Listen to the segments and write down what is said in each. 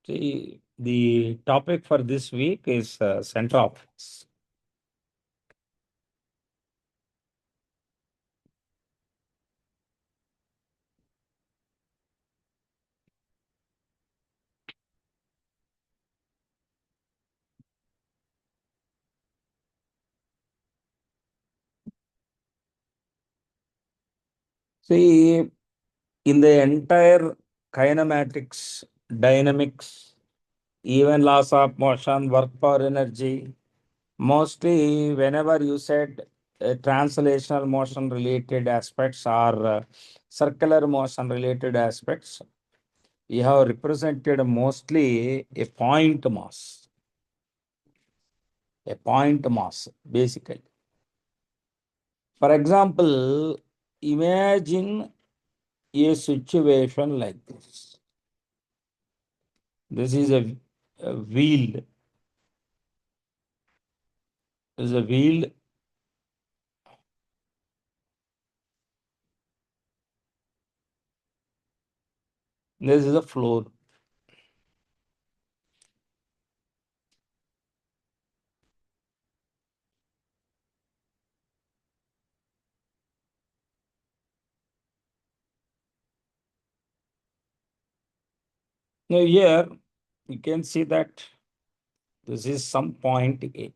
See, the topic for this week is center of force. See, in the entire kinematics, dynamics, even laws of motion, work power energy, mostly whenever you said translational motion related aspects or circular motion related aspects, you have represented mostly a point mass, basically. For example, imagine a situation like this. This is a wheel. This is a wheel. This is a floor. Now here you can see that this is some point A.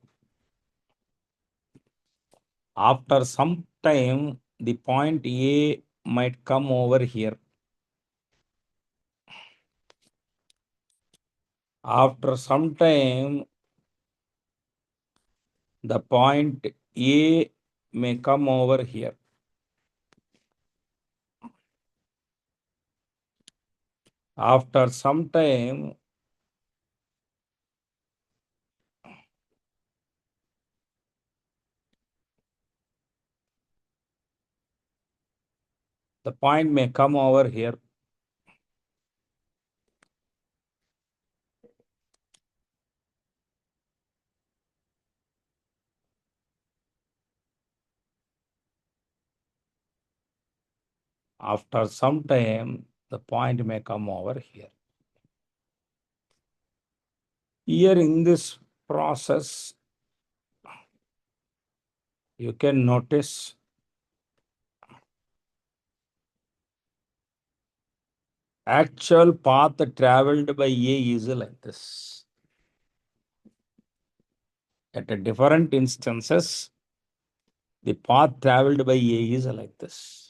After some time, the point A might come over here. After some time, the point A may come over here. After some time, the point may come over here. After some time, the point may come over here. Here in this process, you can notice actual path traveled by A is like this. At different instances, the path traveled by A is like this.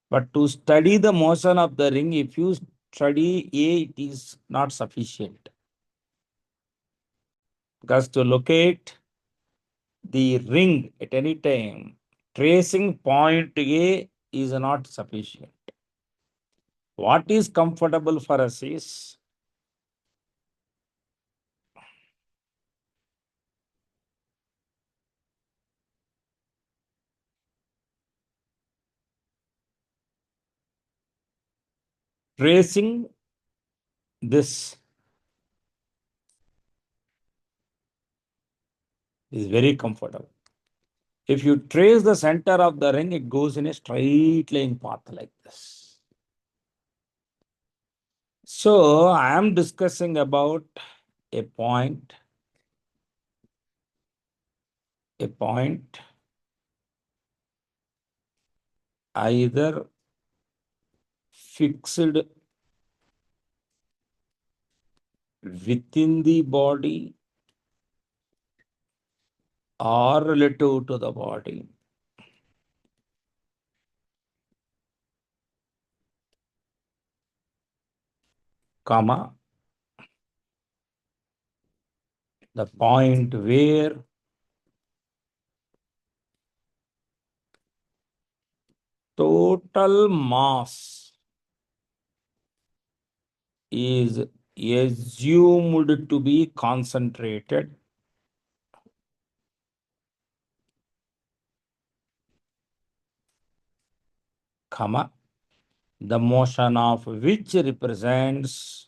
But to study the motion of the ring, if you study A, it is not sufficient. Because to locate the ring at any time, tracing point A is not sufficient. What is comfortable for us is tracing this is very comfortable. If you trace the center of the ring, it goes in a straight line path like this. So I am discussing about a point, either fixed within the body or relative to the body, comma, the point where total mass is assumed to be concentrated, comma, the motion of which represents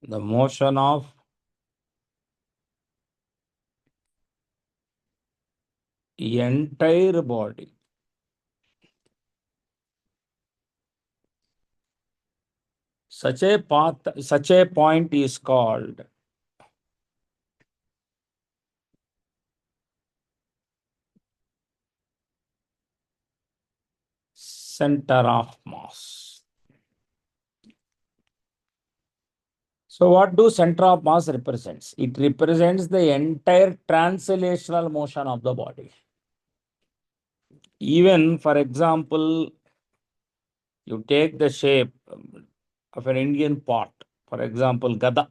the motion of entire body. Such a point is called center of mass. So what do center of mass represents? It represents the entire translational motion of the body. Even, for example, you take the shape of an Indian pot, for example, Gada.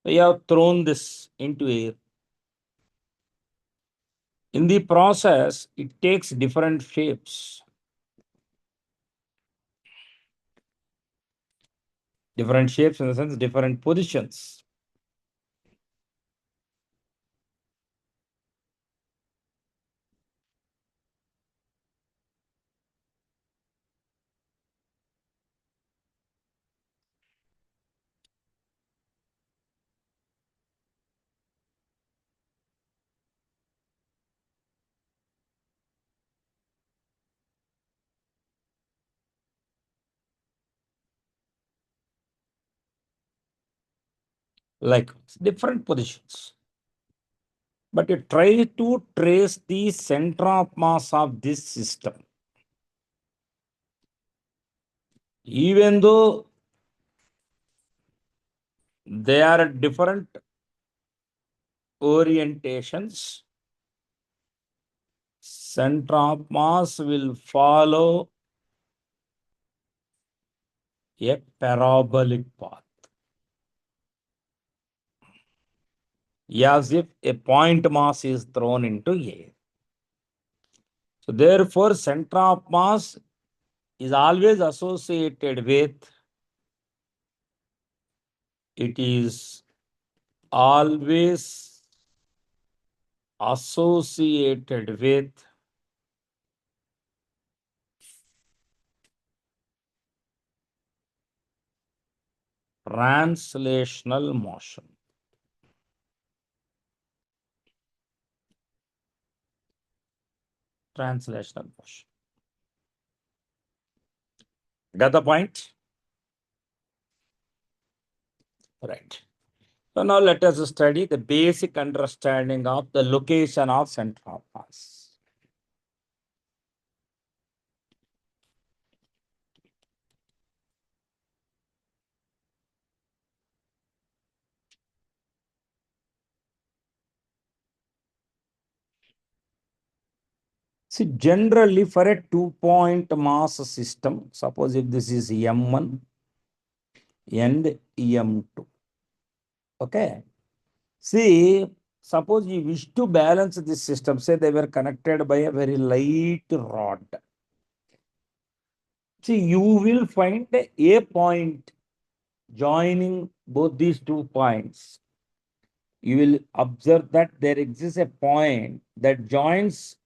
We have thrown this into air. In the process, it takes different shapes. Different shapes in the sense, different positions. Like different positions. But you try to trace the center of mass of this system. Even though they are at different orientations, center of mass will follow a parabolic path. As if a point mass is thrown into air. So therefore, center of mass is always associated with, it is always associated with translational motion. Translational motion. Got the point? Right. So now let us study the basic understanding of the location of center of mass. See, generally for a two-point mass system, suppose if this is M1 and M2. Okay. See, suppose you wish to balance this system, say they were connected by a very light rod. See, you will find a point joining both these 2 points. You will observe that there exists a point that joins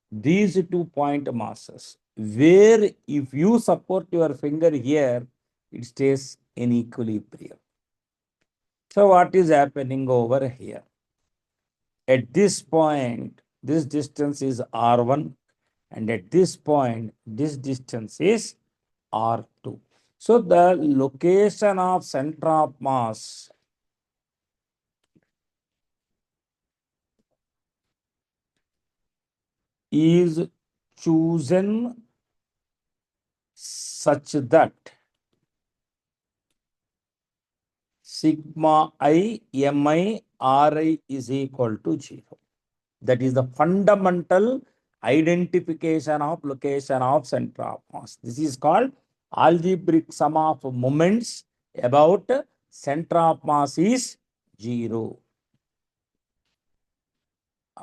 these 2-point masses, where if you support your finger here, it stays in equilibrium. So what is happening over here? At this point, this distance is R1, and at this point, this distance is R2. So the location of center of mass is chosen such that sigma I mi ri is equal to 0. That is the fundamental identification of location of center of mass. This is called algebraic sum of moments about center of mass is 0.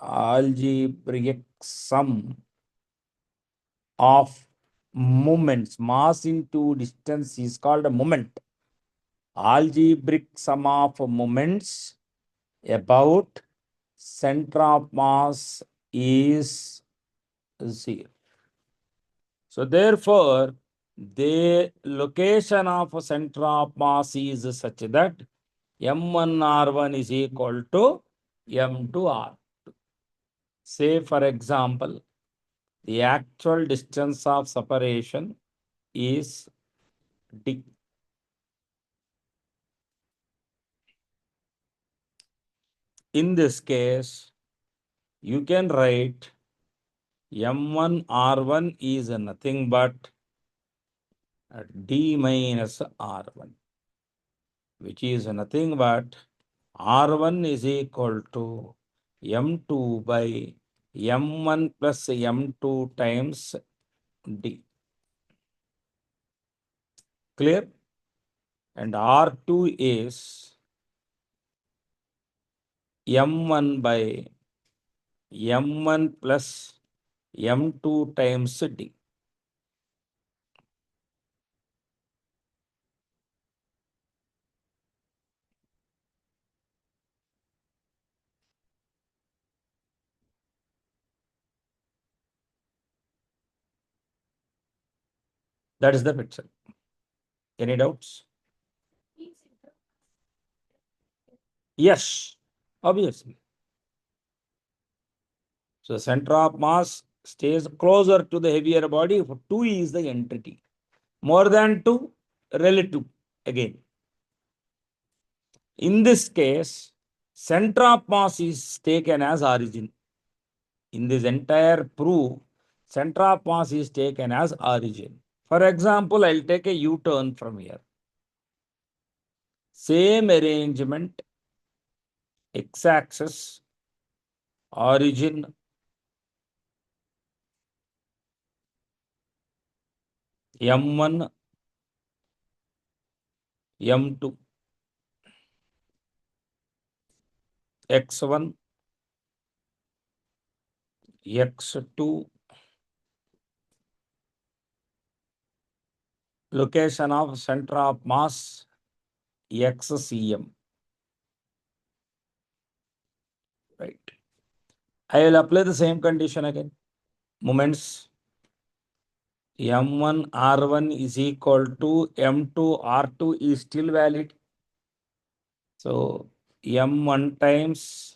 Algebraic sum of moments, mass into distance is called a moment. Algebraic sum of moments about center of mass is 0. So therefore, the location of center of mass is such that M1 R1 is equal to M2 R. Say, for example, the actual distance of separation is D. In this case, you can write M1 R1 is nothing but D minus R1, which is nothing but R1 is equal to M2 by M1 plus M2 times D. Clear? And R2 is M1 by M1 plus M2 times D. That is the picture. Any doubts? Yes, obviously. So center of mass stays closer to the heavier body if 2 is the entity. More than 2, relative again. In this case, center of mass is taken as origin. In this entire proof, center of mass is taken as origin. For example, I'll take a U-turn from here. Same arrangement, x-axis, origin, M1, M2, x1, x2, location of center of mass, xcm. Right. I will apply the same condition again. Moments M1 R1 is equal to M2 R2 is still valid. So M1 times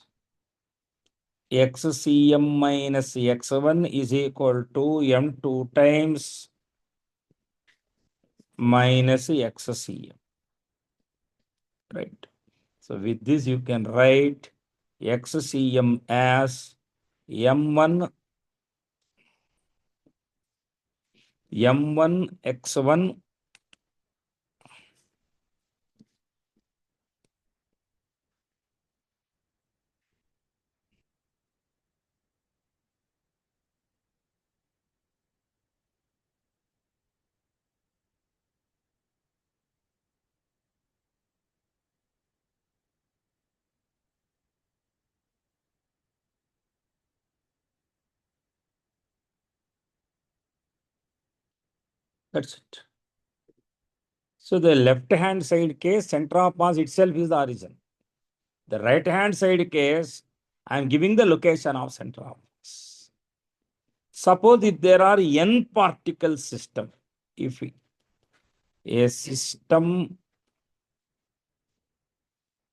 XCM minus X1 is equal to M2 times minus XCM. Right. So with this you can write XCM as M1 X1 that's it. So the left hand side case, center of mass itself is the origin. The right hand side case, I am giving the location of center of mass. Suppose if there are n particle system, if a system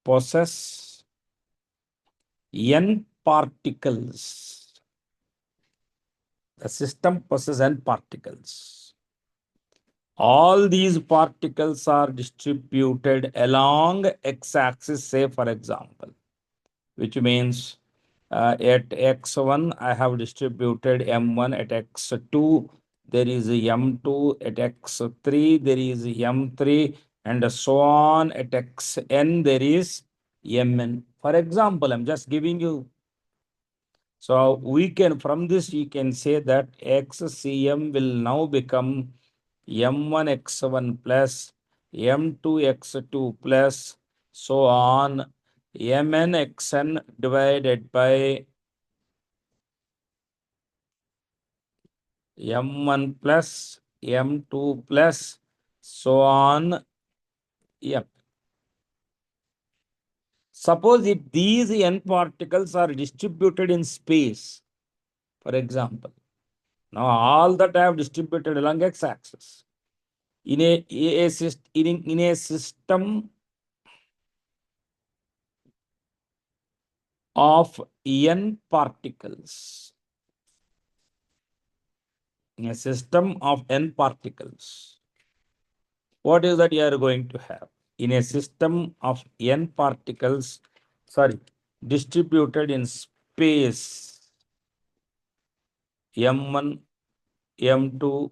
possess n particles, the system possesses n particles. All these particles are distributed along x-axis, say for example, which means at x1 I have distributed m1, at x2 there is m2, at x3 there is m3, and so on. At xn there is mn. For example, I'm just giving you. So we can, from this you can say that xcm will now become m1 x1 plus m2 x2 plus so on mn xn divided by m1 plus m2 plus so on m. Suppose if these n particles are distributed in space, for example, now all that I have distributed along x-axis. In a system of n particles, in a system of n particles, what is that you are going to have? In a system of n particles, sorry, distributed in space, M1, M2,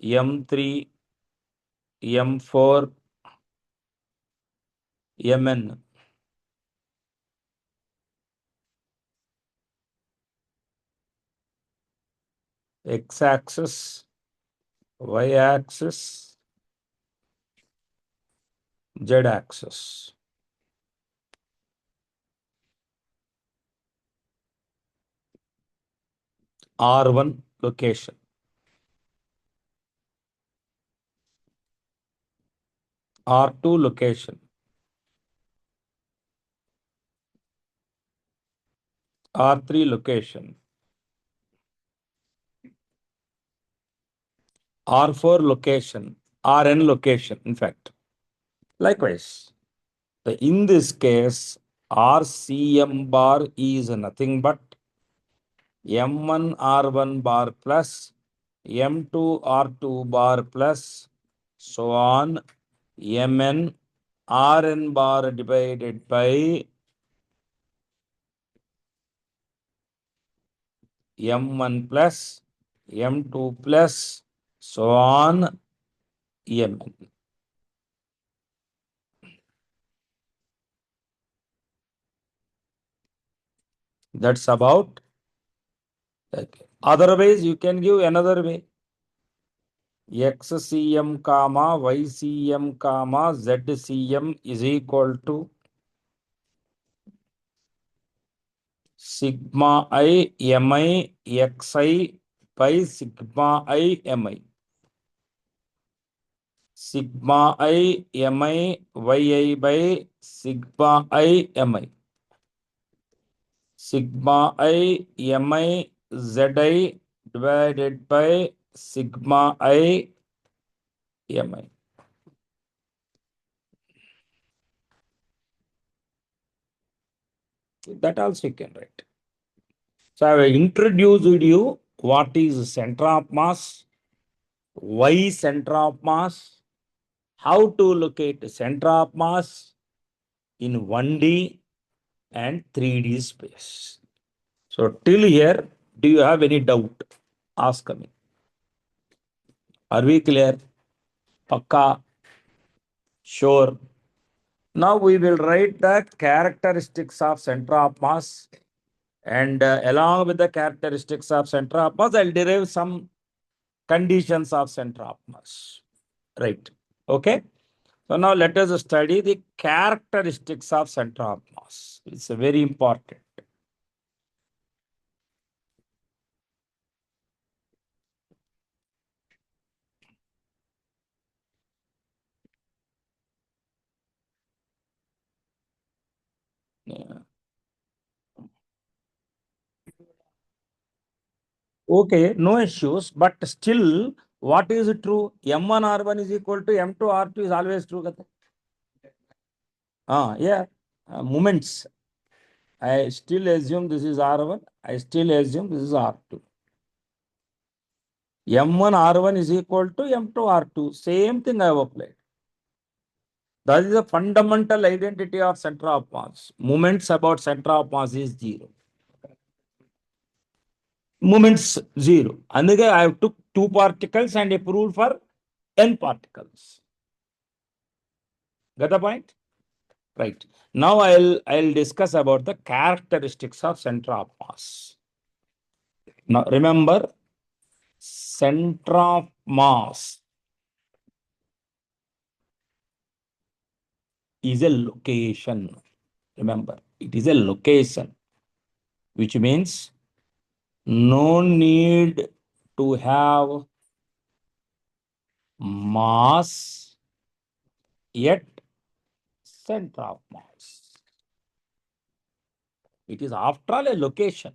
M3, M4, Mn. X-axis, Y-axis, Z-axis. R1 location. R2 location. R3 location. R4 location. Rn location, in fact. Likewise, in this case, RCM bar is nothing but M1 R1 bar plus M2 R2 bar plus so on Mn Rn bar divided by M1 plus M2 plus so on Mn. That's about. Okay. Otherwise, you can give another way. XCM comma YCM comma ZCM is equal to sigma I Mi Xi by sigma I Mi. Sigma I Mi Yi by sigma I Mi. Sigma I Mi Zi divided by sigma I Mi. That also you can write. So I have introduced you what is center of mass, why center of mass, how to locate center of mass in 1D and 3D space. So till here, do you have any doubt? Ask me. Are we clear? Pakka? Sure. Now we will write the characteristics of center of mass, and along with the characteristics of center of mass, I'll derive some conditions of center of mass. Right. Okay. So now let us study the characteristics of center of mass. It's very important. Yeah. Okay, no issues, but still, what is true? M1 R1 is equal to M2 R2 is always true. Kata. Yeah, moments. I still assume this is R1. I still assume this is R2. M1 R1 is equal to M2 R2. Same thing I have applied. That is the fundamental identity of center of mass. Moments about center of mass is zero. Moments zero. And again, I took two particles and I proved for n particles. Got the point? Right. Now I'll discuss about the characteristics of center of mass. Now remember, center of mass is a location. Remember, it is a location, which means no need to have mass yet center of mass. It is after all a location.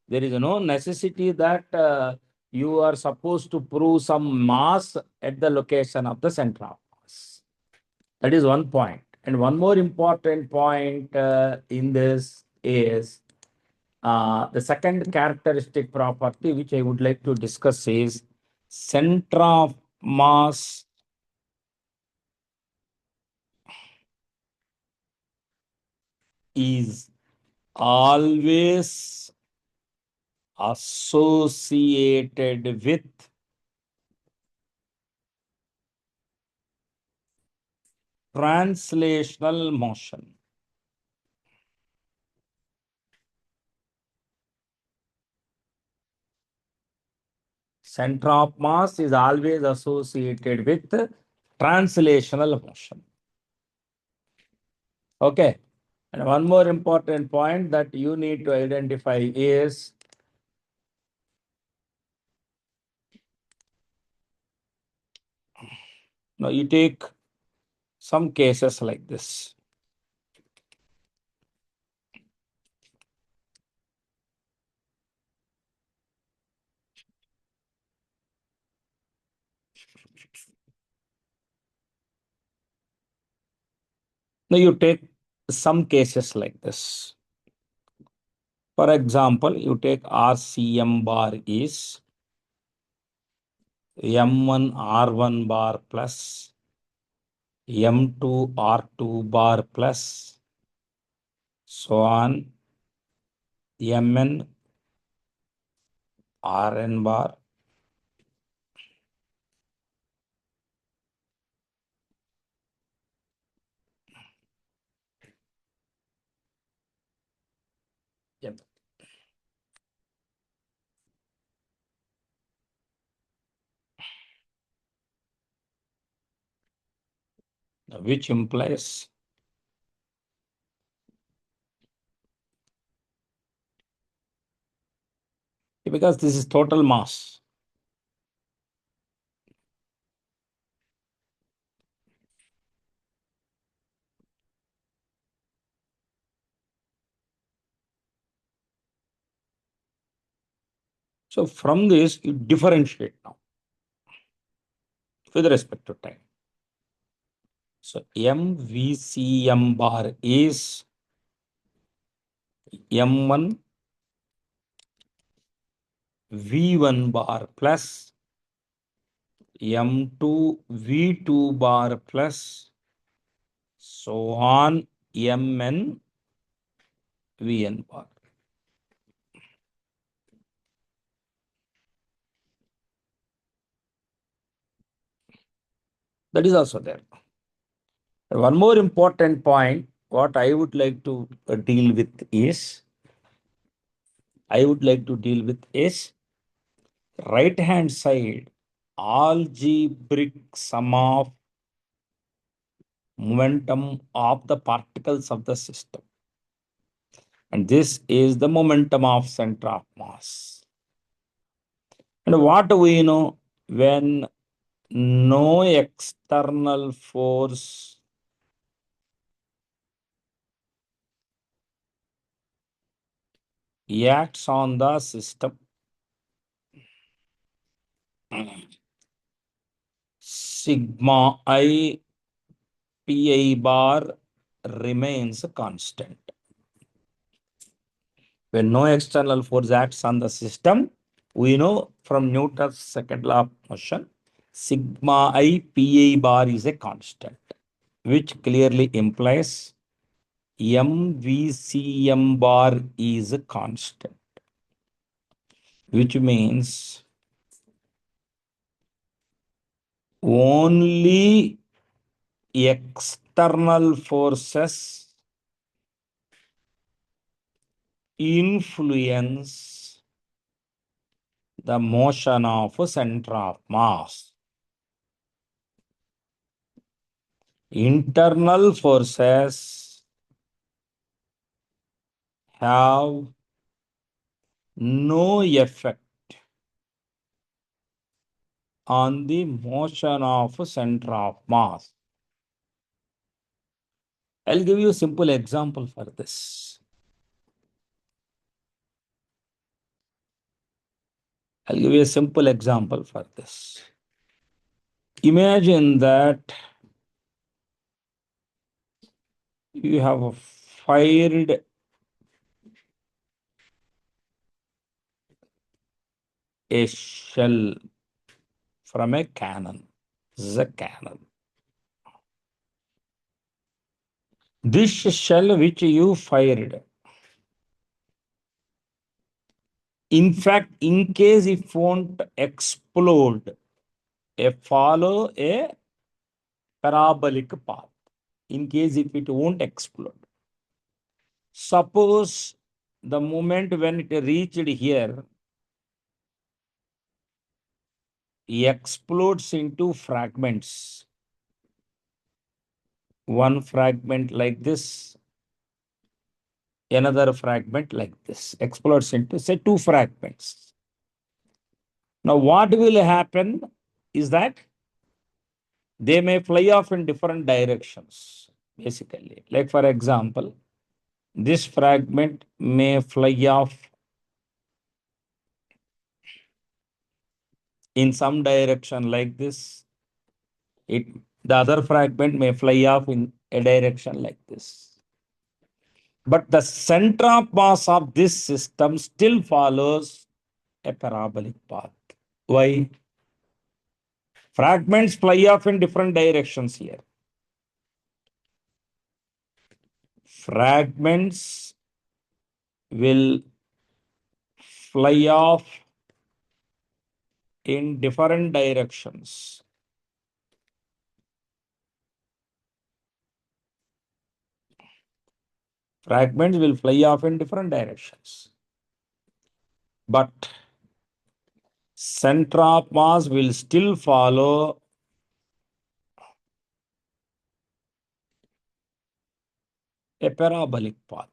There is no necessity that you are supposed to prove some mass at the location of the center of mass. That is one point. And one more important point in this is the second characteristic property which I would like to discuss is center of mass is always associated with translational motion. Center of mass is always associated with translational motion. Okay. And one more important point that you need to identify is now you take some cases like this. Now you take some cases like this. For example, you take RCM bar is M1 R1 bar plus M2 R2 bar plus so on Mn Rn bar. Yep. Which implies because this is total mass. So from this, you differentiate now with respect to time. So MVCM bar is M1 V1 bar plus M2 V2 bar plus so on Mn Vn bar. That is also there. One more important point, what I would like to deal with is right hand side algebraic sum of momentum of the particles of the system. And this is the momentum of center of mass. And what do we know when no external force acts on the system? Sigma I Pi bar remains constant. When no external force acts on the system, we know from Newton's second law of motion, sigma I Pi bar is a constant, which clearly implies MVCM bar is a constant, which means only external forces influence the motion of a center of mass. Internal forces have no effect on the motion of a center of mass. I'll give you a simple example for this. I'll give you a simple example for this. Imagine that you have fired a shell from a cannon. This is a cannon. This shell which you fired, in fact, in case it won't explode, follow a parabolic path. In case if it won't explode. Suppose the moment when it reached here, it explodes into fragments. One fragment like this, another fragment like this, explodes into, say, two fragments. Now, what will happen is that they may fly off in different directions, basically. Like, for example, this fragment may fly off in some direction like this. The other fragment may fly off in a direction like this. But the center of mass of this system still follows a parabolic path. Why? Fragments fly off in different directions here. Fragments will fly off in different directions. Fragments will fly off in different directions. But center of mass will still follow a parabolic path.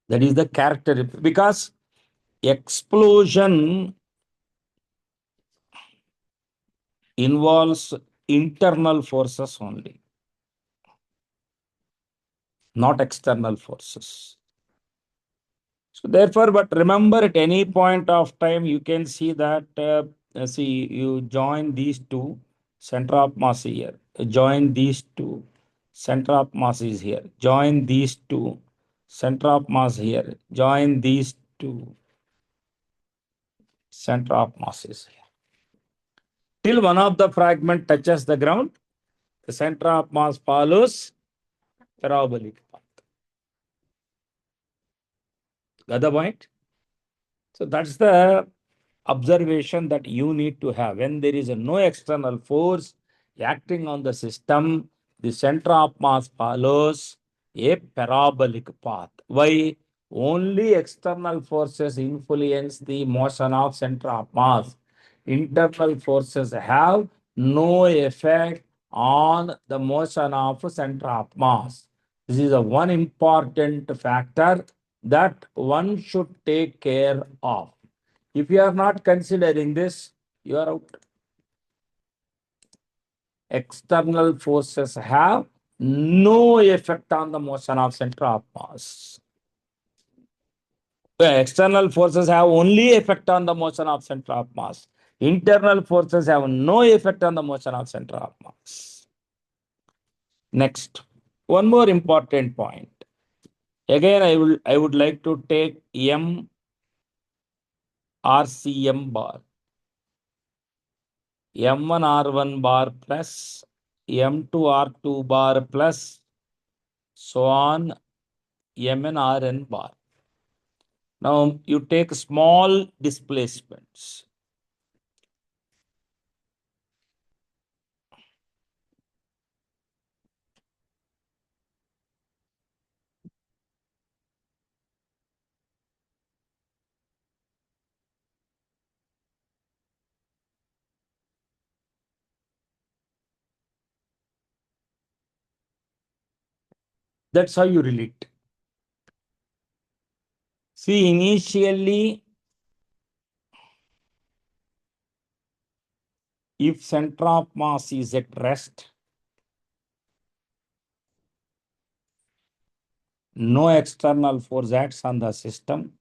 That is the character, because explosion involves internal forces only, not external forces. So therefore, but remember, at any point of time, you can see that, see, you join these two, center of mass here, join these two, center of mass is here, join these two, center of mass here, join these two, center of mass is here. Till one of the fragment touches the ground, the center of mass follows parabolic path. Got the point? So that's the observation that you need to have. When there is no external force acting on the system, the center of mass follows a parabolic path. Why? Only external forces influence the motion of center of mass. Internal forces have no effect on the motion of center of mass. This is a one important factor that one should take care of. If you are not considering this, you are out. External forces have no effect on the motion of center of mass. The external forces have only effect on the motion of center of mass. Internal forces have no effect on the motion of center of mass. Next, one more important point. Again, I would like to take M RCM bar. M1 R1 bar plus M2 R2 bar plus so on Mn Rn bar. Now you take small displacements. That's how you relate. See, initially, if center of mass is at rest, no external force acts on the system.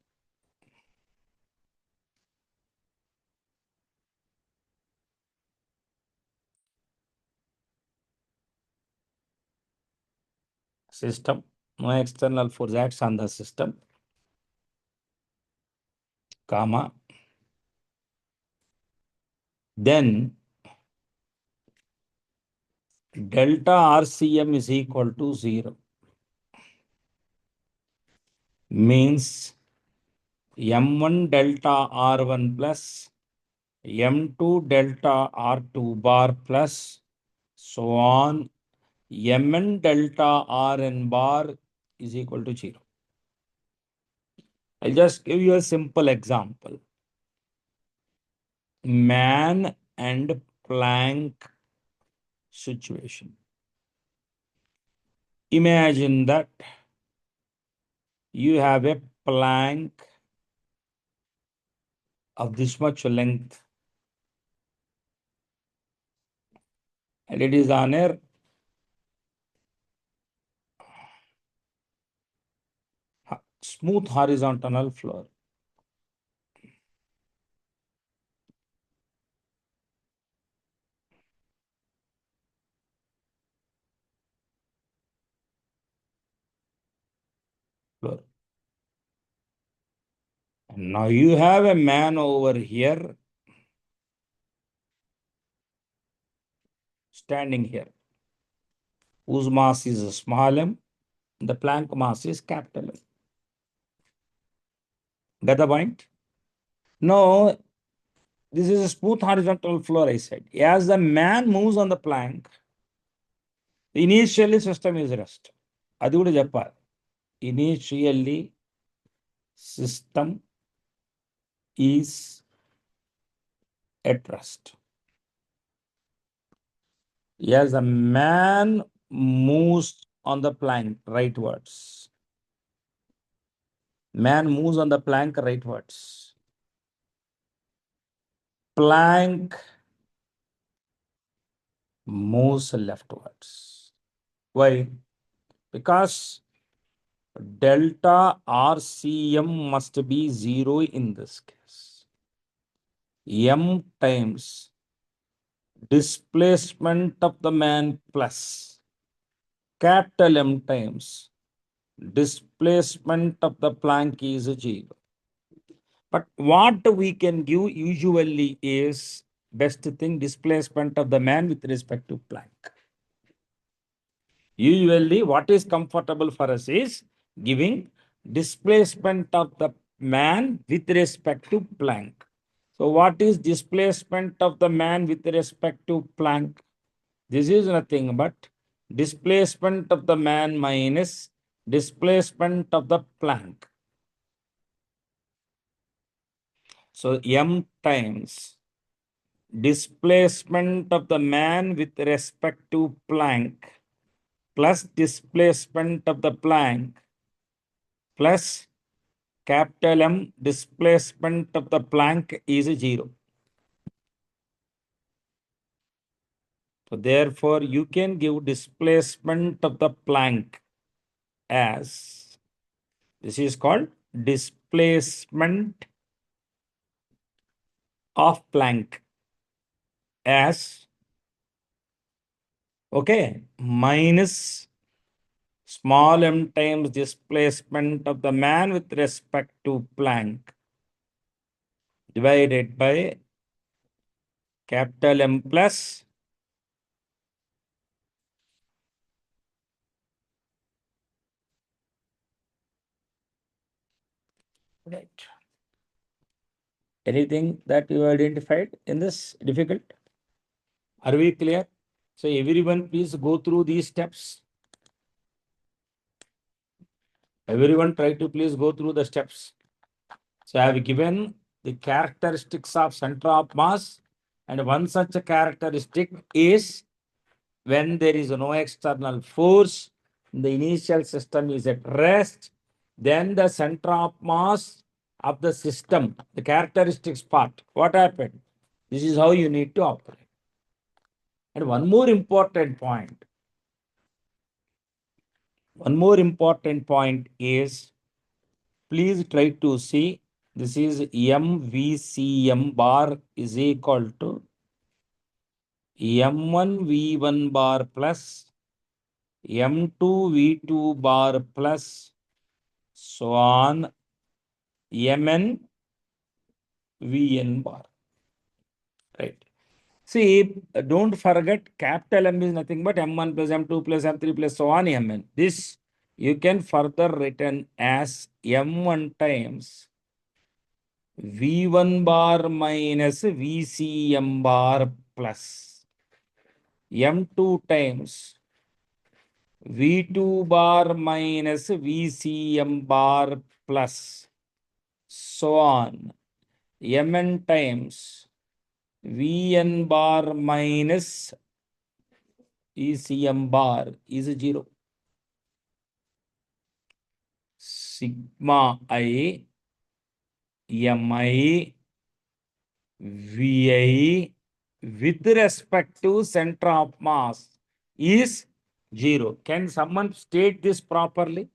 No external force acts on the system, comma, then delta RCM is equal to 0. Means M1 delta R1 plus M2 delta R2 bar plus so on Mn delta Rn bar is equal to 0. I'll just give you a simple example. Man and plank situation. Imagine that you have a plank of this much length and it is on a smooth horizontal floor. And now you have a man over here standing here whose mass is small m, the plank mass is capital M. Get the point? No, this is a smooth horizontal floor, I said. As the man moves on the plank, initially system is rest. అది కూడా చెప్పాలి. Initially system is at rest. As the man moves on the plank rightwards. Man moves on the plank rightwards. Plank moves leftwards. Why? Because delta RCM must be 0 in this case. M times displacement of the man plus capital M times displacement of the plank is 0. But what we can give usually is best thing displacement of the man with respect to plank. Usually what is comfortable for us is giving displacement of the man with respect to plank. So what is displacement of the man with respect to plank? This is nothing but displacement of the man minus displacement of the plank. So M times displacement of the man with respect to plank plus displacement of the plank plus capital M displacement of the plank is 0. So therefore, you can give displacement of the plank as, this is called displacement of plank as, okay, minus small m times displacement of the man with respect to plank divided by capital M plus right. Anything that you identified in this difficult? Are we clear? So everyone please go through these steps. Everyone try to please go through the steps. So I have given the characteristics of center of mass, and one such characteristic is when there is no external force, the initial system is at rest, then the center of mass of the system, the characteristics part, what happened? This is how you need to operate. And one more important point. One more important point is, please try to see, this is MVCM bar is equal to M1 V1 bar plus M2 V2 bar plus so on Mn Vn bar. Right. See, don't forget capital M is nothing but M1 plus M2 plus M3 plus so on Mn. This you can further written as M1 times V1 bar minus VCM bar plus M2 times V2 bar minus VCM bar plus so on Mn times Vn bar minus ECM bar is 0. Sigma I Mi Vi with respect to center of mass is 0. Can someone state this properly?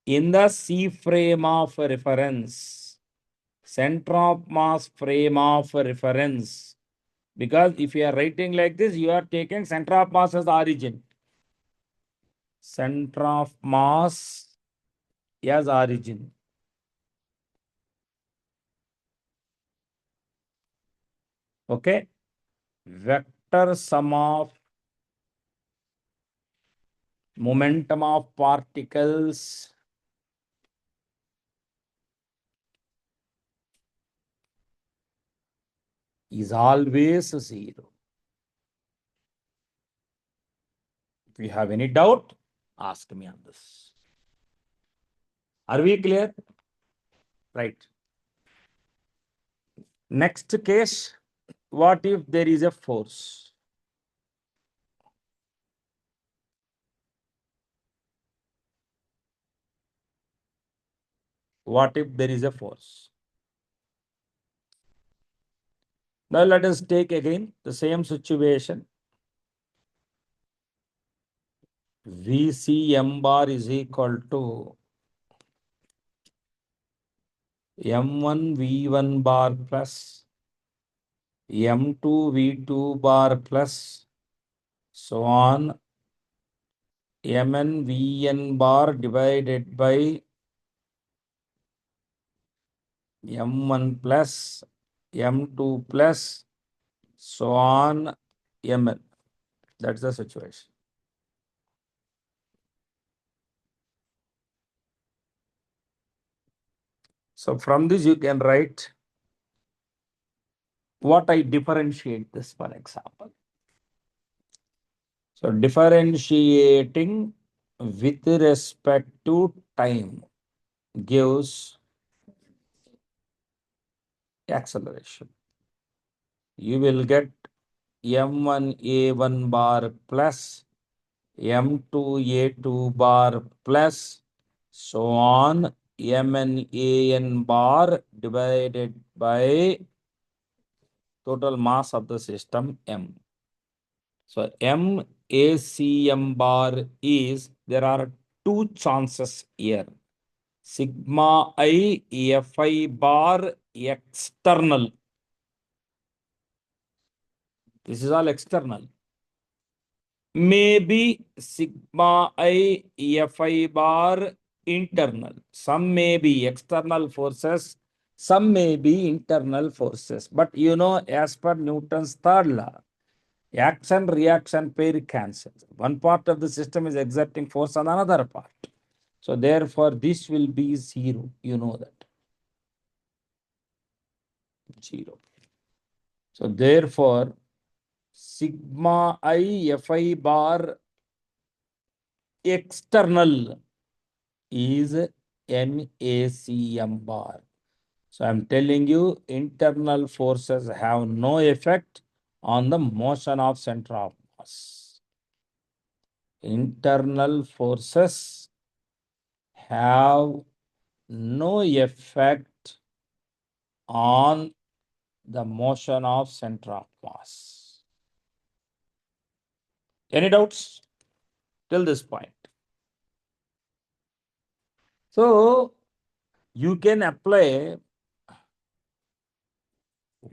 In the C frame of reference, center of mass frame of reference, because if you are writing like this, you are taking center of mass as the origin. Center of mass as origin. Okay. Vector sum of momentum of particles is always 0. If you have any doubt, ask me on this. Are we clear? Right. Next case, what if there is a force? What if there is a force? Now let us take again the same situation. VCM bar is equal to M1 V1 bar plus M2 V2 bar plus so on Mn Vn bar divided by M1 plus M2 plus so on Mn. That's the situation. So from this you can write what I differentiate this, for example. So differentiating with respect to time gives acceleration. You will get M1A1 bar plus M2A2 bar plus so on Mnan bar divided by total mass of the system M. So MACM bar is, there are two chances here. Sigma I Fi bar external. This is all external. Maybe sigma I Fi bar internal. Some may be external forces, some may be internal forces. But you know, as per Newton's third law, action reaction pair cancels. One part of the system is exerting force on another part. So therefore, this will be 0. You know that. 0. So therefore, sigma I Fi bar external is MACM bar. So I'm telling you, internal forces have no effect on the motion of center of mass. Internal forces have no effect on the motion of center of mass. Any doubts? till this point. So you can apply,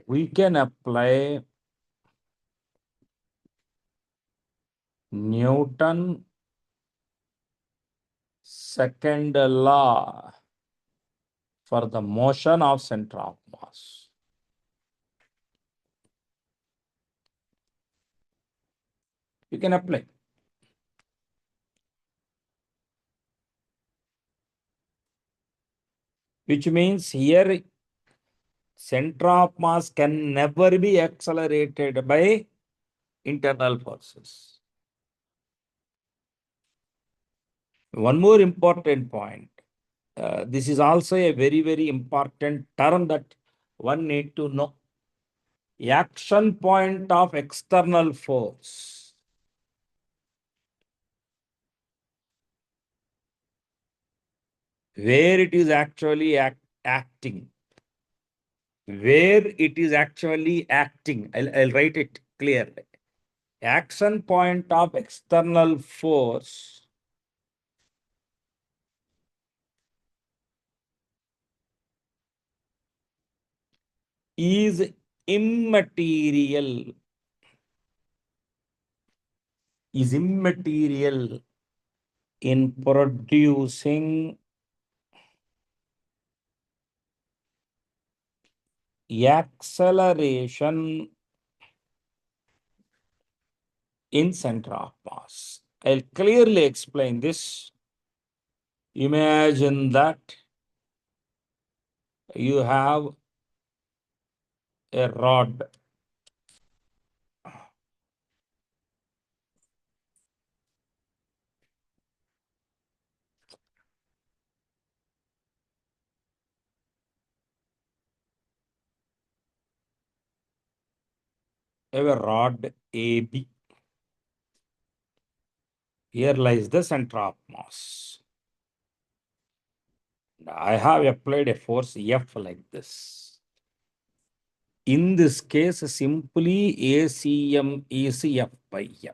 we can apply Newton second law for the motion of center of mass. You can apply. Which means here center of mass can never be accelerated by internal forces. One more important point. This is also a very, very important term that one need to know. Action point of external force. Where it is actually acting. Where it is actually acting. I'll write it clearly. Action point of external force is immaterial. Is immaterial in producing acceleration in center of mass. I'll clearly explain this. Imagine that you have a rod. You have a rod AB. Here lies the center of mass. I have applied a force F like this. In this case, simply ACM is F by M.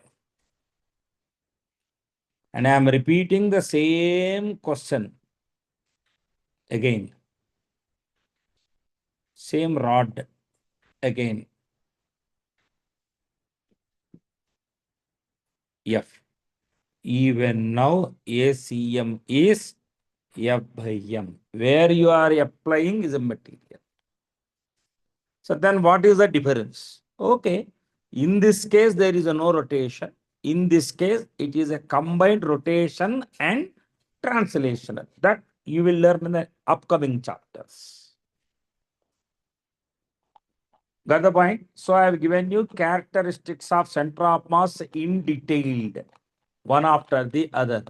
And I am repeating the same question again. Same rod again. F. Even now, ACM is F by M. Where you are applying is a material. So then what is the difference? Okay. In this case, there is no rotation. In this case, it is a combined rotation and translational. That you will learn in the upcoming chapters. Got the point? So I have given you characteristics of center of mass in detail, one after the other.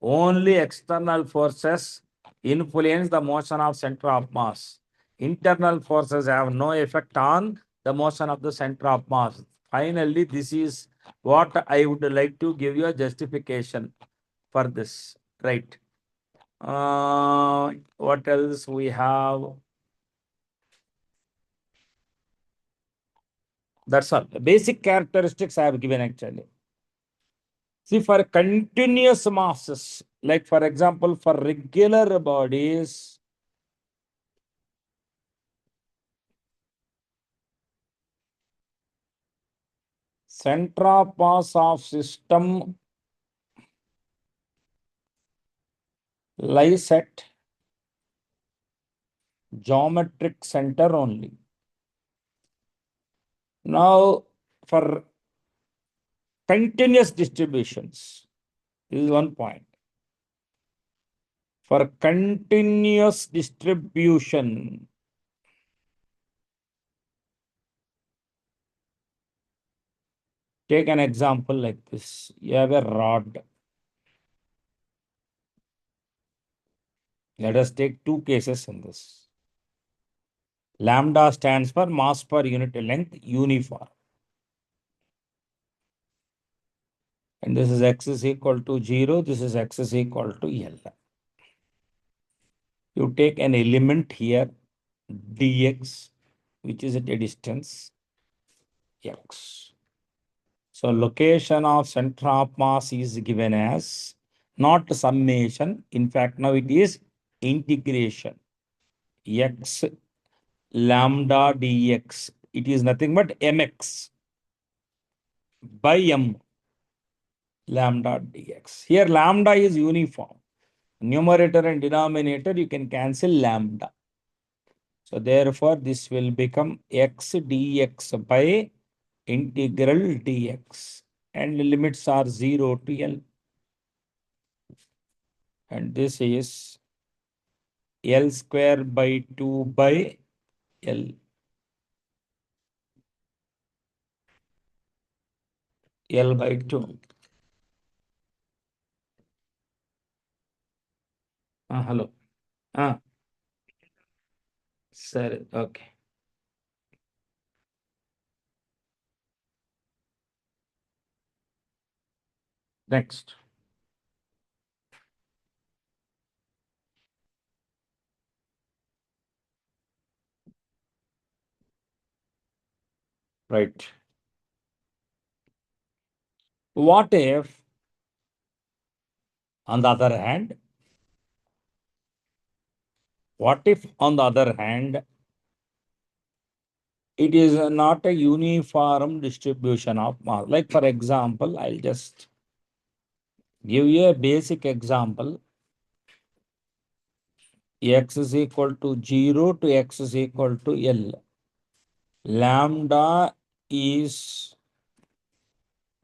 Only external forces influence the motion of center of mass. Internal forces have no effect on the motion of the center of mass. Finally, this is what I would like to give you a justification for this. Right. What else we have? That's all. Basic characteristics I have given actually. See, for continuous masses, like for example, for regular bodies, center of mass of system lies at geometric center only. Now, for continuous distributions, this is one point. For continuous distribution, take an example like this. You have a rod. Let us take two cases in this. Lambda stands for mass per unit length, uniform. And this is x is equal to 0. This is x is equal to L. You take an element here, dx, which is at a distance x. So location of center of mass is given as not summation. In fact, now it is integration. X lambda dx. It is nothing but mx by m lambda dx. Here lambda is uniform. Numerator and denominator, you can cancel lambda. So therefore, this will become x dx by integral dx. And the limits are 0 to L. And this is L square by 2 by L. L by 2. Hello. Sir, okay. Next. Right. What if, on the other hand, it is not a uniform distribution of mass? Like, for example, I'll just give you a basic example. X is equal to 0 to x is equal to L. Lambda is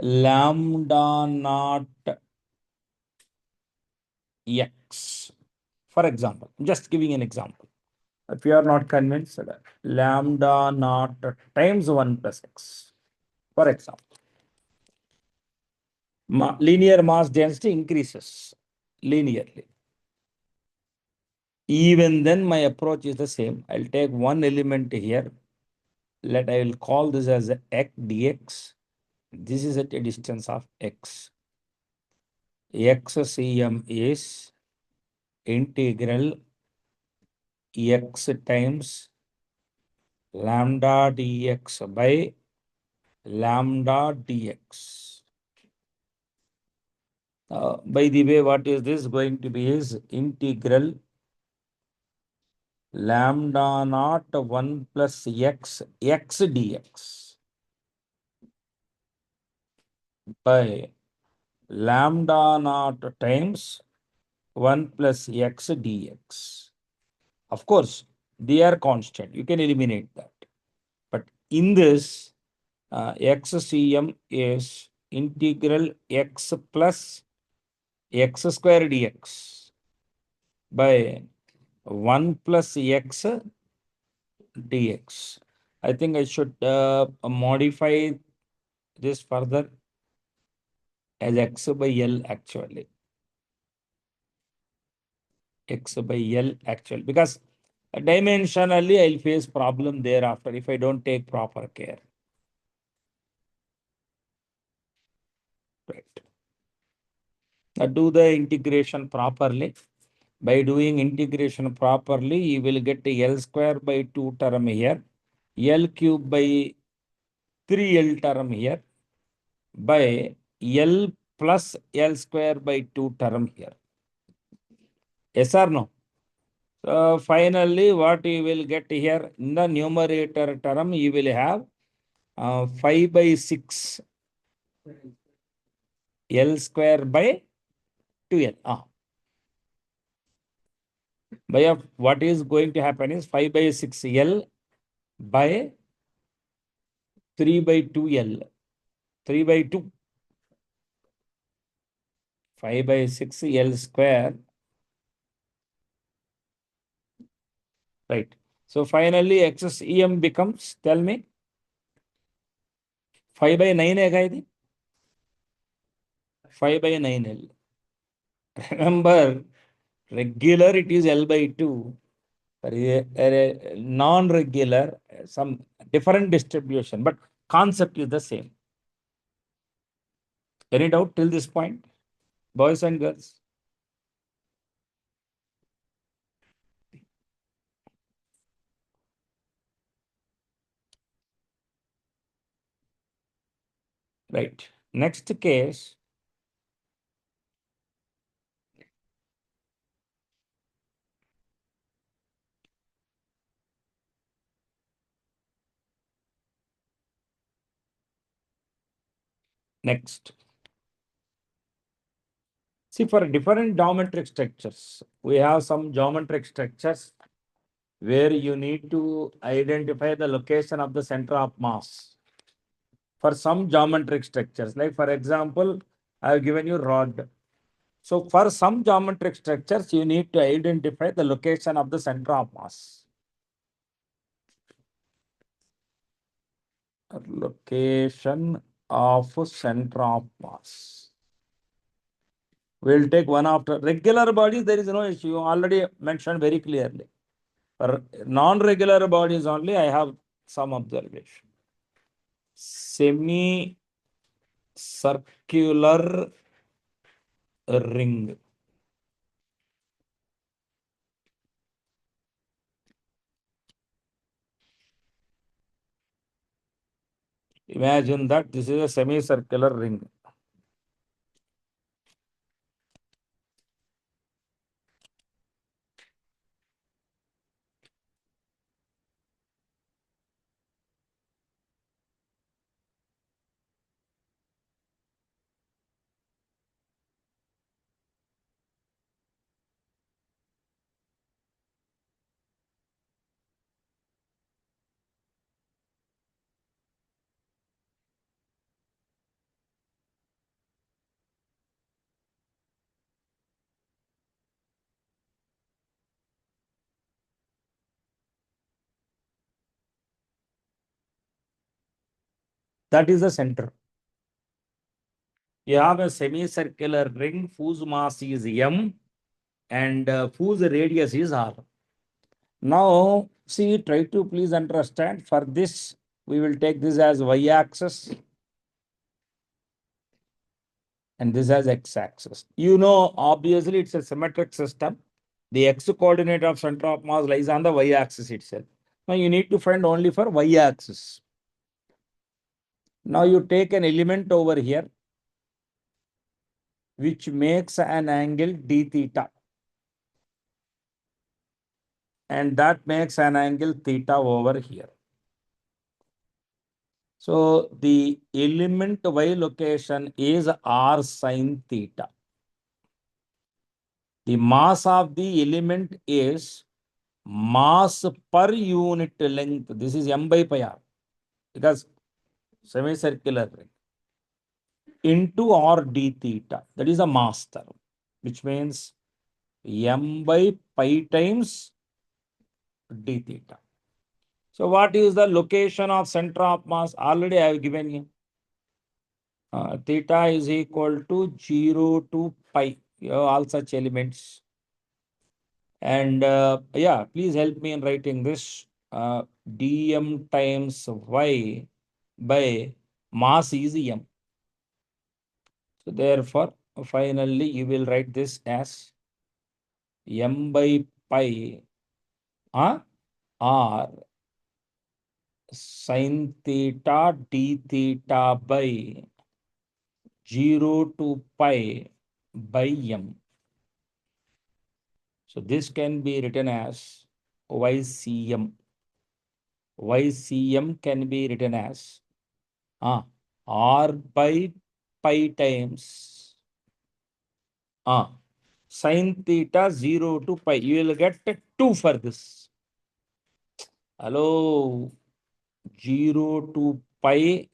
lambda naught x. For example, I'm just giving an example. If you are not convinced, lambda naught times 1 plus x. For example, linear mass density increases linearly. Even then, my approach is the same. I'll take one element here. I will call this as x dx. This is at a distance of x. Xcm is integral x times lambda dx by lambda dx. By the way, what is this going to be is integral lambda naught 1 plus x dx by lambda naught times 1 plus x dx. Of course, they are constant. You can eliminate that. But in this, xcm is integral x plus x square dx by 1 plus x dx. I think I should modify this further as x by L actually. X by L actually, because dimensionally I'll face problem thereafter if I don't take proper care. Right. Now do the integration properly. By doing integration properly, you will get the L square by 2 term here, L cube by 3L term here, by L plus L square by 2 term here. Yes or no? So finally, what you will get here in the numerator term, you will have 5 by 6 L square by 2L. What is going to happen is 5 by 6 L by 3 by 2L. 3 by 2. 5 by 6 L square. Right. So finally, excess EM becomes, tell me, 5 by 9 hai 5 by 9L. Remember, regular it is L by 2. Non-regular, some different distribution, but concept is the same. Any doubt till this point, boys and girls? Right. Next case. Next. See, for different geometric structures, we have some geometric structures where you need to identify the location of the center of mass. For some geometric structures, like for example, I have given you rod. So for some geometric structures, you need to identify the location of the center of mass. Location of center of mass. We'll take one after regular bodies. There is no issue. You already mentioned very clearly. For non-regular bodies only, I have some observation. Semi-circular ring. Imagine that this is a semicircular ring. That is the center. You have a semicircular ring whose mass is m and whose radius is r. Now, see, try to please understand. For this, we will take this as y-axis and this as x-axis. You know, obviously, it's a symmetric system. The x-coordinate of center of mass lies on the y-axis itself. Now, you need to find only for y-axis. Now, you take an element over here, which makes an angle d theta. And that makes an angle theta over here. So the element y location is r sine theta. The mass of the element is mass per unit length. This is m by pi r because semicircular ring into r d theta. That is a mass term, which means m by pi times d theta. So what is the location of center of mass? Already I have given you. Theta is equal to 0 to pi. You have all such elements. And yeah, please help me in writing this. Dm times y by mass is m. So therefore, finally, you will write this as m by pi r sin theta d theta by 0 to pi by m. So this can be written as YCM. YCM can be written as R by pi times sin theta 0 to pi. You will get 2 for this. Hello, 0 to pi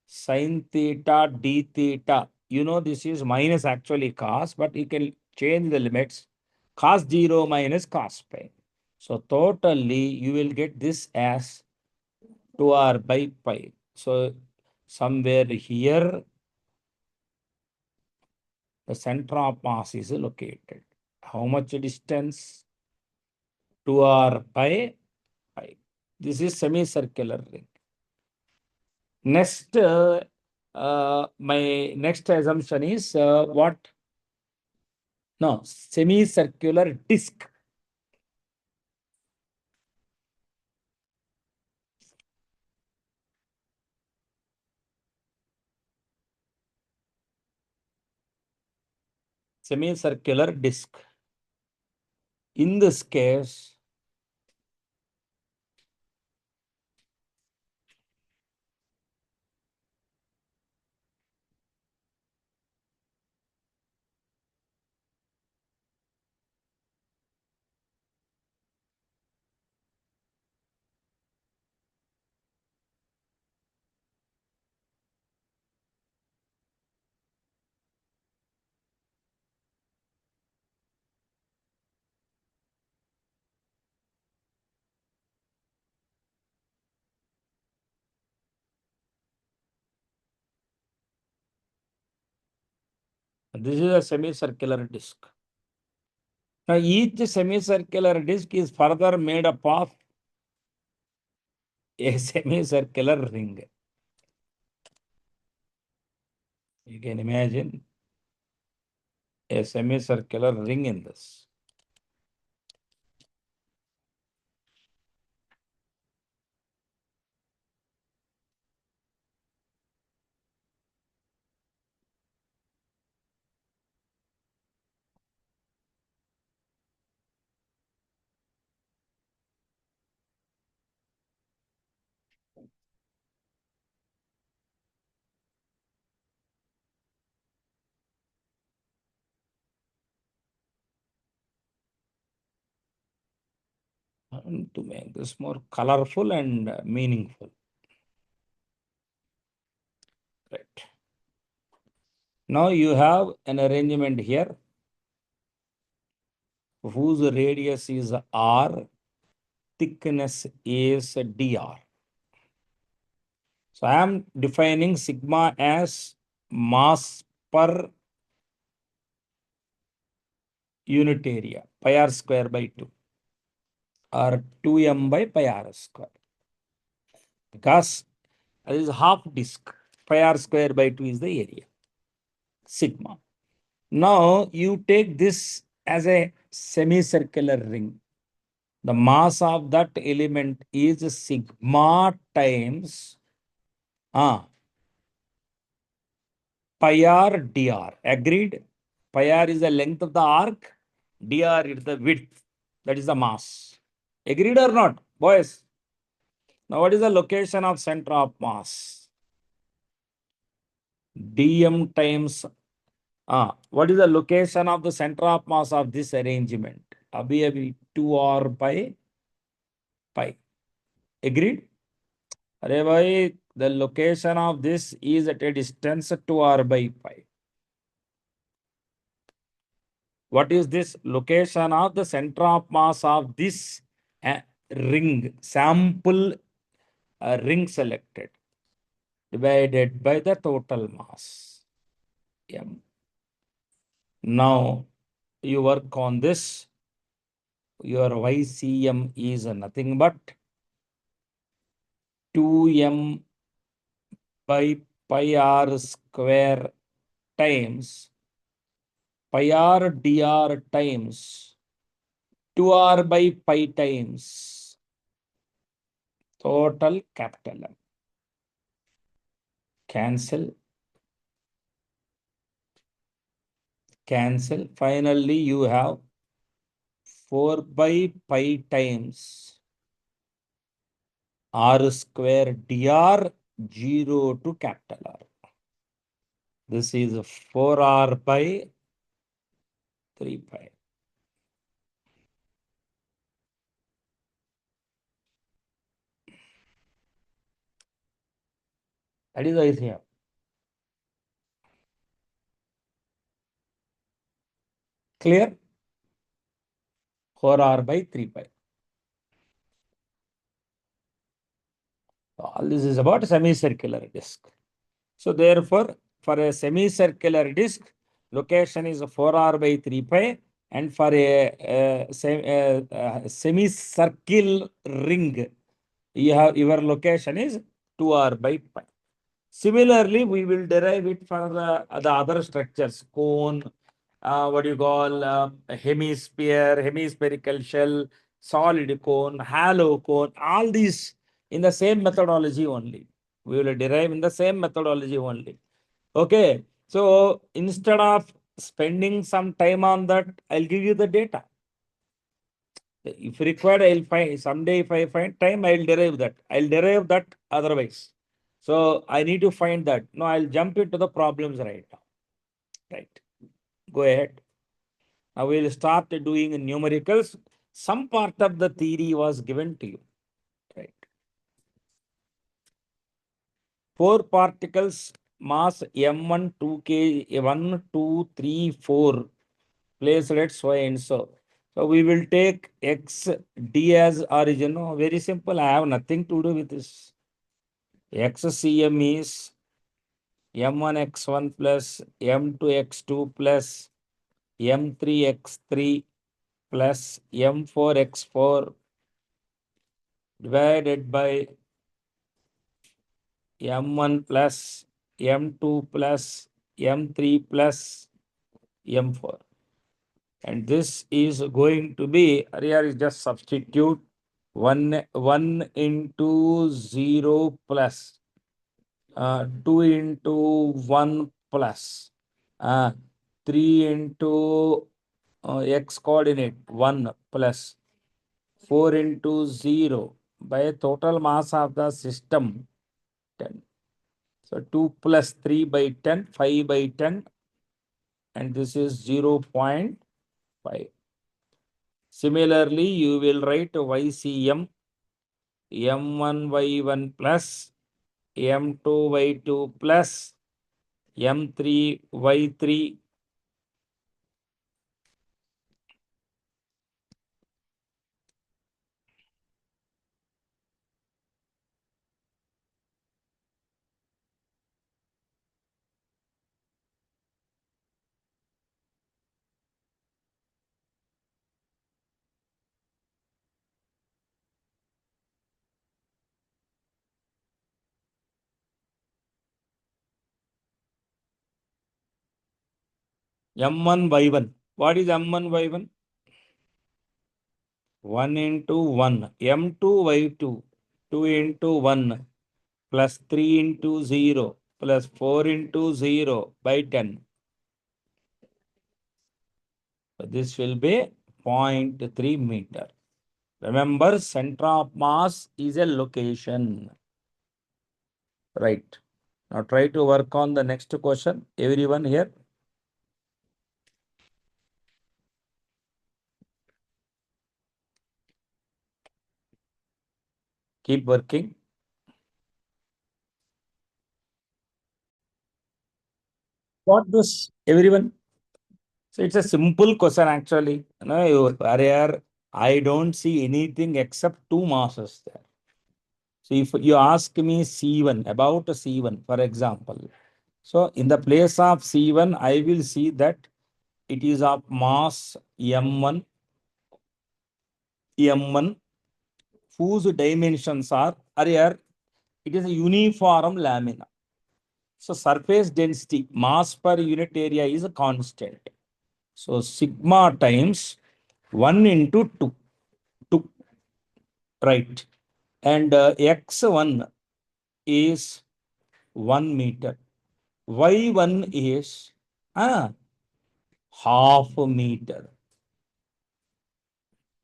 sin theta d theta. You know this is minus actually cos, but you can change the limits. Cos 0 minus cos pi. So totally you will get this as 2r by pi. So somewhere here the center of mass is located. How much distance? 2r by pi. This is semicircular ring. Next, my next assumption is what? No, semicircular disc. semicircular disc. In this case, this is a semicircular disc. Now, each semicircular disc is further made up of a semicircular ring. You can imagine a semicircular ring in this. And to make this more colorful and meaningful. Right. Now you have an arrangement here whose radius is r, thickness is dr. So I am defining sigma as mass per unit area, pi r square by 2, or 2m by pi r square. Because it is half disk, pi r square by 2 is the area, sigma. Now you take this as a semicircular ring. The mass of that element is sigma times pi r dr. Agreed? Pi r is the length of the arc, dr is the width. That is the mass. Agreed or not, boys? Now, what is the location of center of mass? dm times. What is the location of the center of mass of this arrangement? Abhi 2r by pi. Agreed? Arey bhai, the location of this is at a distance 2r by pi. What is this? Location of the center of mass of this ring, sample ring selected, divided by the total mass, m. Now, you work on this. Your YCM is nothing but 2m by pi r square times pi r dr times 2r by pi times total capital M. Cancel. Cancel. Finally, you have 4 by pi times r square dr 0 to capital R. This is 4r by 3 pi. That is the idea. Clear? 4r by 3 pi. All this is about semicircular disk. So therefore, for a semicircular disk, location is 4r by 3 pi, and for a semicircle ring, you have your location is 2r by pi. Similarly, we will derive it for the other structures, cone, what do you call, hemisphere, hemispherical shell, solid cone, hollow cone, all these in the same methodology only. We will derive in the same methodology only. Okay. So instead of spending some time on that, I'll give you the data. If required, I'll find someday. If I find time, I'll derive that. I'll derive that otherwise. So I need to find that. No, I'll jump into the problems right now. Right. Go ahead. Now we'll start doing numericals. Some part of the theory was given to you. Right. 4 particles, mass M1, 2K, 1, 2, 3, 4, placed at so and so. So we will take X D as origin. No, very simple. I have nothing to do with this. XCM is M1X1 plus M2X2 plus M3X3 plus M4X4 divided by M1 plus M2 plus M3 plus M4. And this is going to be, here is just substitute 1 into 0 plus 2 into 1 plus 3 into x coordinate 1 plus 4 into 0 by total mass of the system 10. So 2 plus 3 by 10, 5 by 10, and this is 0.5. Similarly, you will write YCM M1Y1 plus M2Y2 plus M3Y3 M1Y1. What is M1Y1? 1 into 1. M2Y2. 2 into 1 plus 3 into 0 plus 4 into 0 by 10. So this will be 0.3 meter. Remember, center of mass is a location. Right. Now try to work on the next question. Everyone here? Keep working. What this? Everyone? So it's a simple question actually. You barrier, I don't see anything except 2 masses there. So if you ask me C1, about C1, for example. So in the place of C1, I will see that it is of mass M1, whose dimensions are, here, it is a uniform lamina. So surface density, mass per unit area is a constant. So sigma times 1 into 2, 2, right? And x1 is 1 meter. Y1 is half a meter.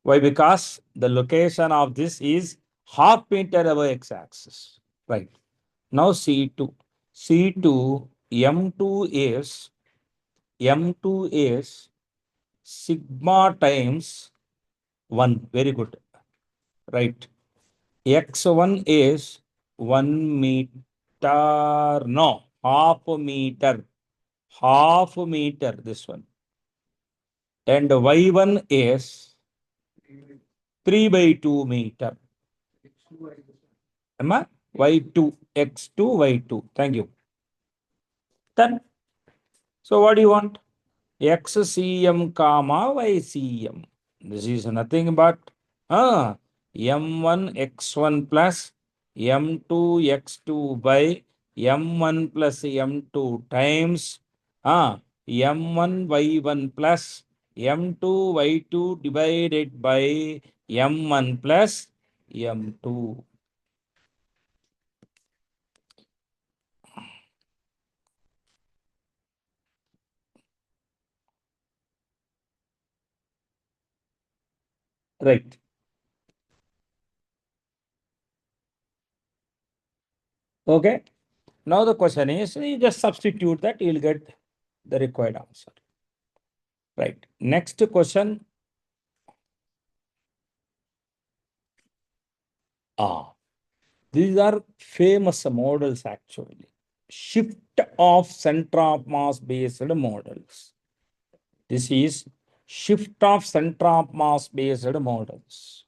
Why? Because the location of this is half meter above x-axis. Right. Now C2. C2, M2 is sigma times 1. Very good. Right. X1 is 1 meter. No, half a meter. Half a meter, this one. And Y1 is 3 by 2 meter. Am Y2, X2, Y2. Thank you. Then, so what do you want? XCM comma YCM. This is nothing but M1 X1 plus M2 X2 by M1 plus M2 times M1 Y1 plus M2 Y2 divided by M1 plus M2. Right. Okay. Now the question is, you just substitute that, you'll get the required answer. Right. Next question. Ah, these are famous models actually. Shift of center of mass based models. This is shift of center of mass based models.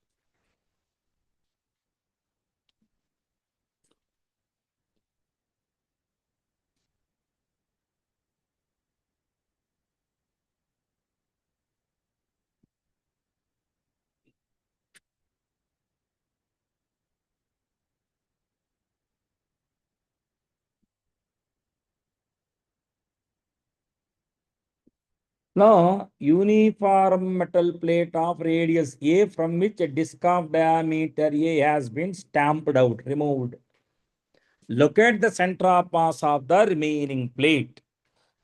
Now, uniform metal plate of radius A from which a disk of diameter A has been stamped out, removed. Locate the center of mass of the remaining plate.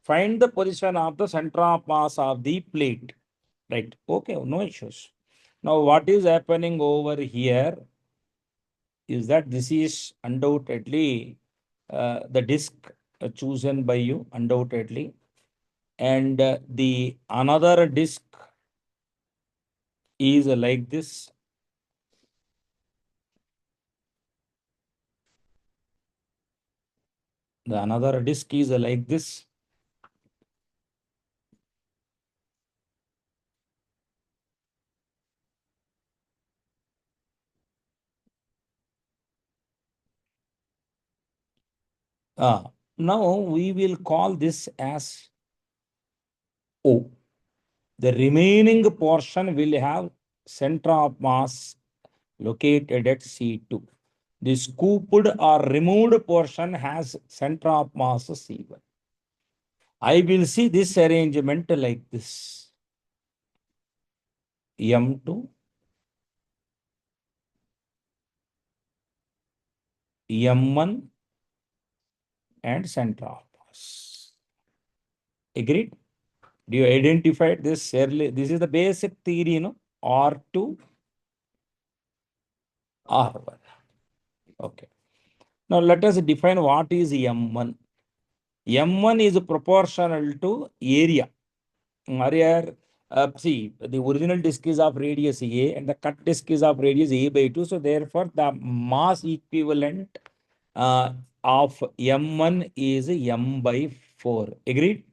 Find the position of the center of mass of the plate. Right. Okay, no issues. Now, what is happening over here is that this is undoubtedly the disk chosen by you, undoubtedly. And the another disk is like this. The another disk is like this. Now we will call this as O. The remaining portion will have center of mass located at C2. The scooped or removed portion has center of mass C1. I will see this arrangement like this. M2, M1 and center of mass. Agreed? Do you identify this early? This is the basic theory, R2, R1. Okay. Now let us define what is M1. M1 is proportional to area. Area, see, the original disk is of radius A and the cut disk is of radius A by 2. So therefore, the mass equivalent of M1 is M by 4. Agreed?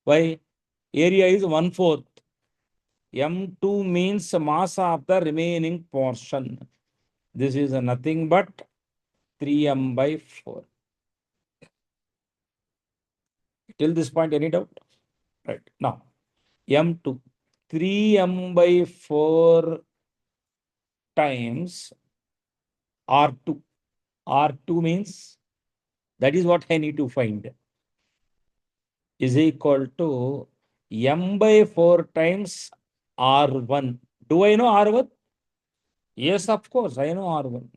Why? Area is 1/4. M2 means mass of the remaining portion. This is nothing but 3M by 4. Till this point, any doubt? Right. Now, M2, 3M by 4 times R2. R2 means, that is what I need to find, is equal to M by 4 times R1. Do I know R1? Yes, of course, I know R1.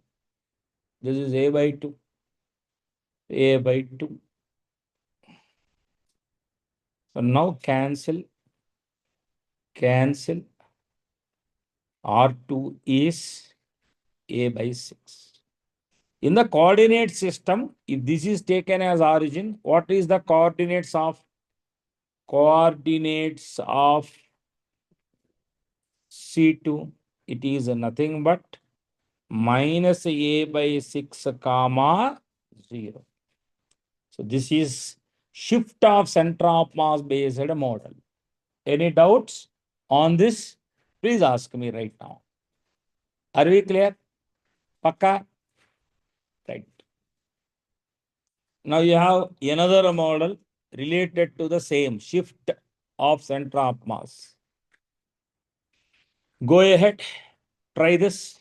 This is A by 2. A by 2. So now cancel. R2 is A by 6. In the coordinate system, if this is taken as origin, what is the coordinates of C2? It is nothing but minus A by 6 comma 0. So this is shift of center of mass based model. Any doubts on this? Please ask me right now. Are we clear? Pakka? Right. Now you have another model related to the same shift of center of mass. Go ahead, try this.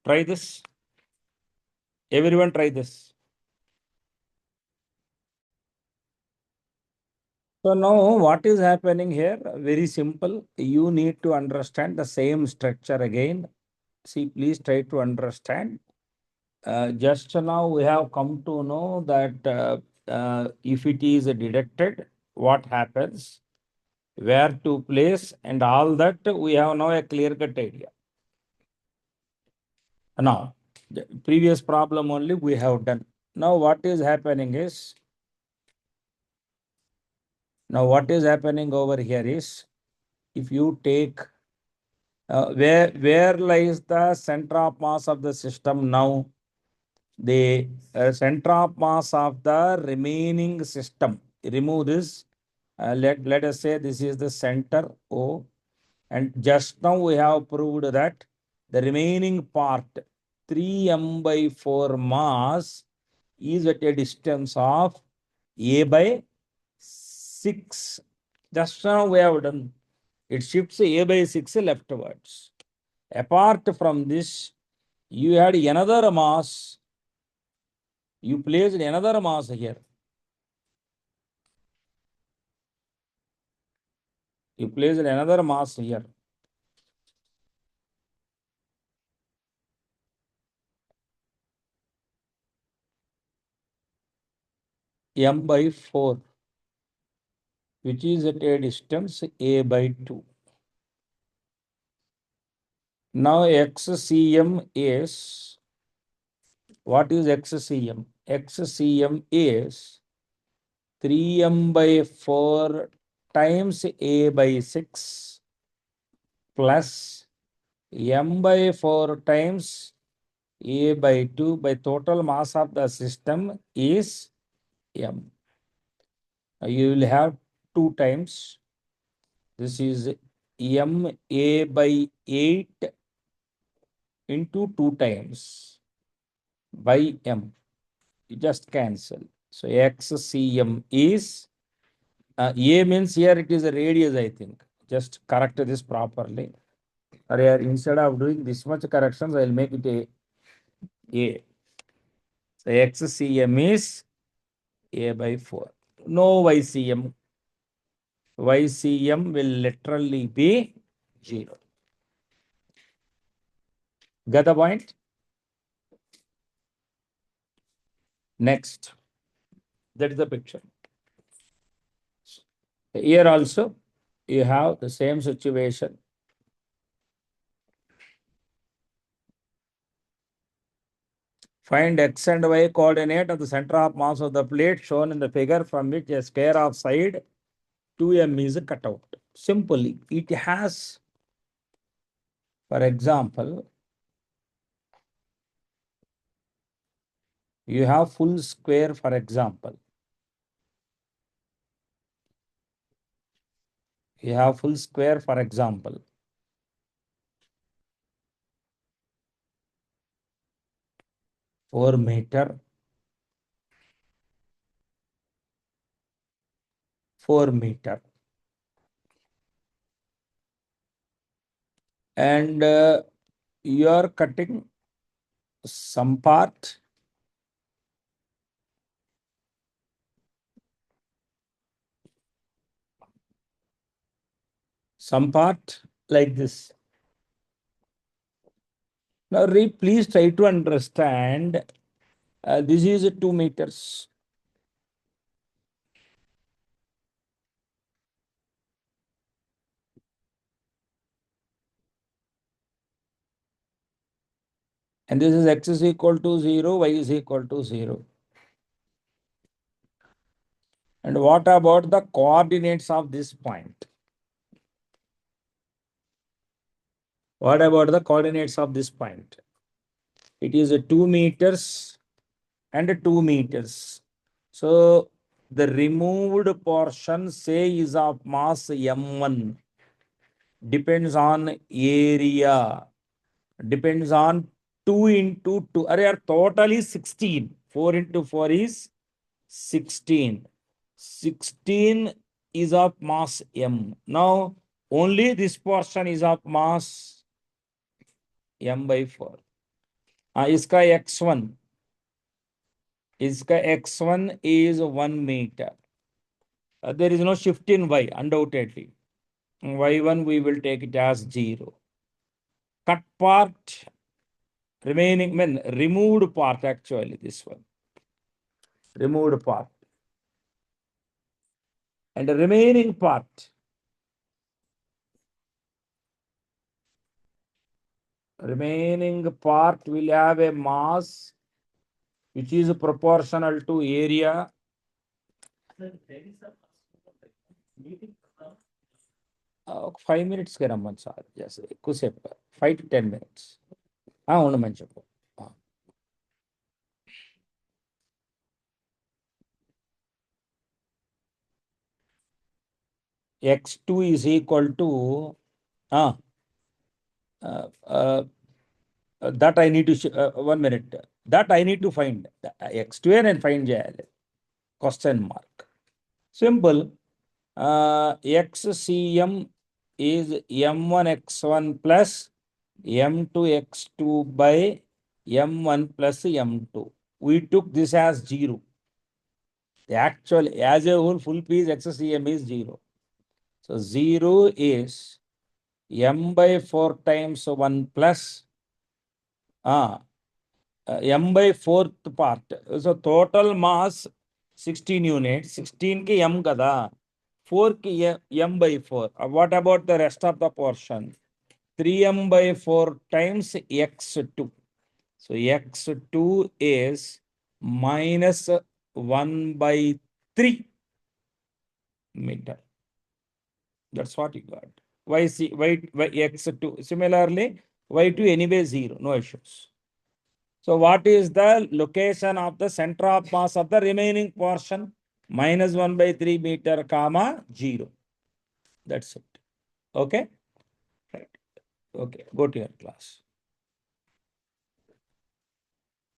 Try this. Everyone try this. So now what is happening here? Very simple. You need to understand the same structure again. See, please try to understand. Just now we have come to know that if it is detected, what happens, where to place, and all that we have now a clear-cut idea. Now, the previous problem only we have done. Now what is happening is, over here is, if you take, where lies the center of mass of the system now? The center of mass of the remaining system. Remove this. Let us say this is the center O, and just now we have proved that the remaining part 3m/4 mass is at a distance of a/6. Just now we have done. It shifts a/6 leftwards. Apart from this, you had another mass. You placed another mass here. You placed another mass here. m/4, which is at a distance a/2. Now XCM is, what is XCM? XCM is 3m/4 times a/6 plus m/4 times a/2 by total mass of the system is m. You will have 2 times. This is ma/8 into 2 times by m. You just cancel. So XCM is, A means here it is a radius, I think. Just correct this properly. Or here, instead of doing this much corrections, I will make it a. So XCM is a/4. No YCM. YCM will literally be 0. Got the point? Next. That is the picture. Here also, you have the same situation. Find x and y coordinate of the center of mass of the plate shown in the figure, from which a square of side 2m is cut out. Simply, it has, for example, you have full square, for example. You have full square, for example. Four meter. 4 meter. And you are cutting some part. Some part like this. Now, please try to understand. This is 2 meters. And this is x is equal to 0, y is equal to 0. And what about the coordinates of this point? What about the coordinates of this point? It is 2 meters and 2 meters. So the removed portion, say, is of mass m1. Depends on area. Depends on 2 into 2. Total is 16. 4 into 4 is 16. 16 is of mass m. Now, only this portion is of mass m/4. इसका x1. इसका x1 is 1 meter. There is no shift in y, undoubtedly. Y1 we will take it as 0. Cut part, remaining, removed part, actually, this one. Removed part. And the remaining part will have a mass which is proportional to area. 5 minutes కి రమ్మని sir just ఎక్కువసేపు 5 to 10 minutes ఉండమని చెప్పు. x2 is equal to that I need to 1 minute. That I need to find. x2 and find చేయాలి. Question mark. Simple. XCM is M1 x1 plus M2 x2 by M1 plus M2. We took this as 0. The actual, as a whole, full piece XCM is 0. So 0 is M by 4 times 1 plus M by 4th part. So total mass 16 units. 16 ki M kada. 4 ki M by 4. What about the rest of the portion? 3M by 4 times x2. So x2 is minus 1 by 3 meter. That's what you got. Y x2. Similarly, y2 anyway 0. No issues. So what is the location of the center of mass of the remaining portion? Minus 1 by 3 meter, comma 0. That's it. Okay? Right. Okay. Go to your class.